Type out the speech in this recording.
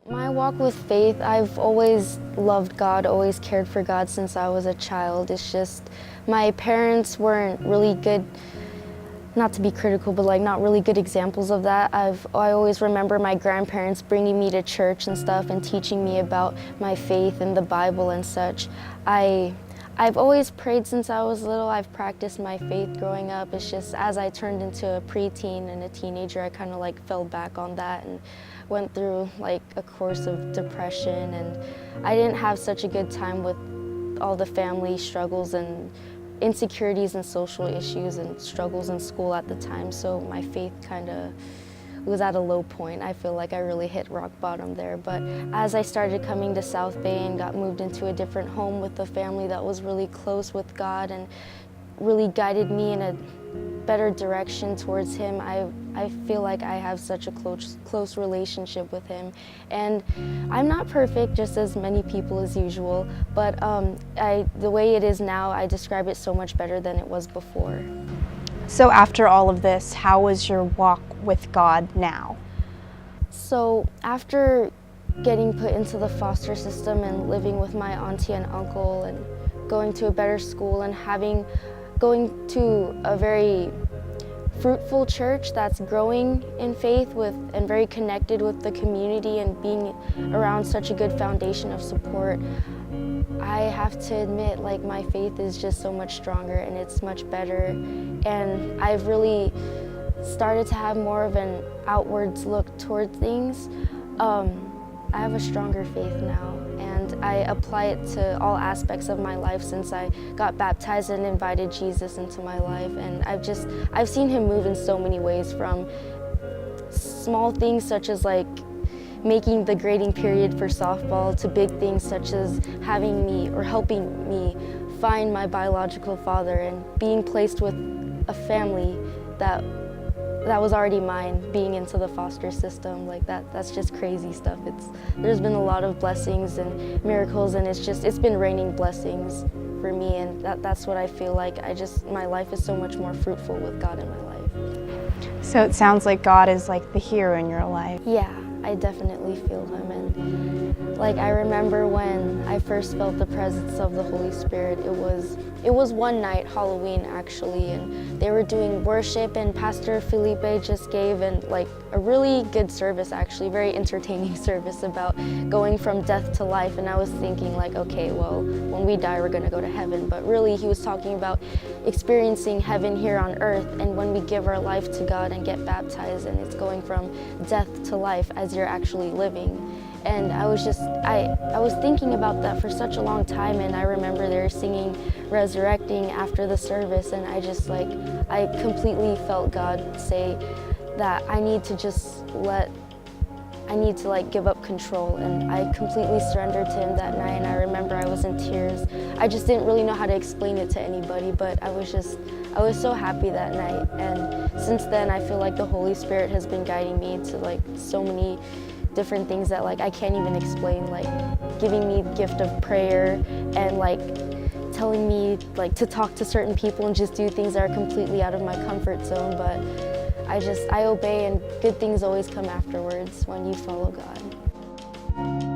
My walk with faith, I've always loved God, always cared for God since I was a child. It's just my parents weren't really good, not to be critical, but like not really good examples of that. I always remember my grandparents bringing me to church and stuff and teaching me about my faith and the Bible and such. I've always prayed since I was little. I've practiced my faith growing up. It's just as I turned into a preteen and a teenager, I kind of like fell back on that and went through like a course of depression, and I didn't have such a good time with all the family struggles and insecurities and social issues and struggles in school at the time, so my faith kind of was at a low point. I feel like I really hit rock bottom there. But as I started coming to South Bay and got moved into a different home with a family that was really close with God and really guided me in a better direction towards Him, I feel like I have such a close relationship with Him. And I'm not perfect, just as many people as usual, but the way it is now, I describe it so much better than it was before. So after all of this, how was your walk with God now? So after getting put into the foster system and living with my auntie and uncle and going to a better school and going to a very fruitful church that's growing in faith and very connected with the community and being around such a good foundation of support, I have to admit, like, my faith is just so much stronger and it's much better, and I've really started to have more of an outwards look toward things. I have a stronger faith now, and I apply it to all aspects of my life since I got baptized and invited Jesus into my life. And I've seen Him move in so many ways, from small things such as like making the grading period for softball to big things such as having me or helping me find my biological father and being placed with a family that was already mine, being into the foster system. Like that's just crazy stuff. There's been a lot of blessings and miracles, and it's been raining blessings for me, and that's what I feel like. My life is so much more fruitful with God in my life. So it sounds like God is like the hero in your life. Yeah, I definitely feel Him, and like I remember when I first felt the presence of the Holy Spirit, it was one night, Halloween actually, and they were doing worship, and Pastor Felipe just gave a really good service, actually, very entertaining service about going from death to life. And I was thinking like, okay, well, when we die, we're gonna go to heaven. But really, he was talking about experiencing heaven here on earth, and when we give our life to God and get baptized, and it's going from death to life as you're actually living. And I was thinking about that for such a long time, and I remember they were singing Resurrecting after the service, and I completely felt God say that I need to give up control, and I completely surrendered to Him that night. And I remember I was in tears. I just didn't really know how to explain it to anybody, but I was so happy that night. And since then, I feel like the Holy Spirit has been guiding me to so many different things that I can't even explain, like giving me the gift of prayer and telling me to talk to certain people and just do things that are completely out of my comfort zone. But I obey, and good things always come afterwards when you follow God.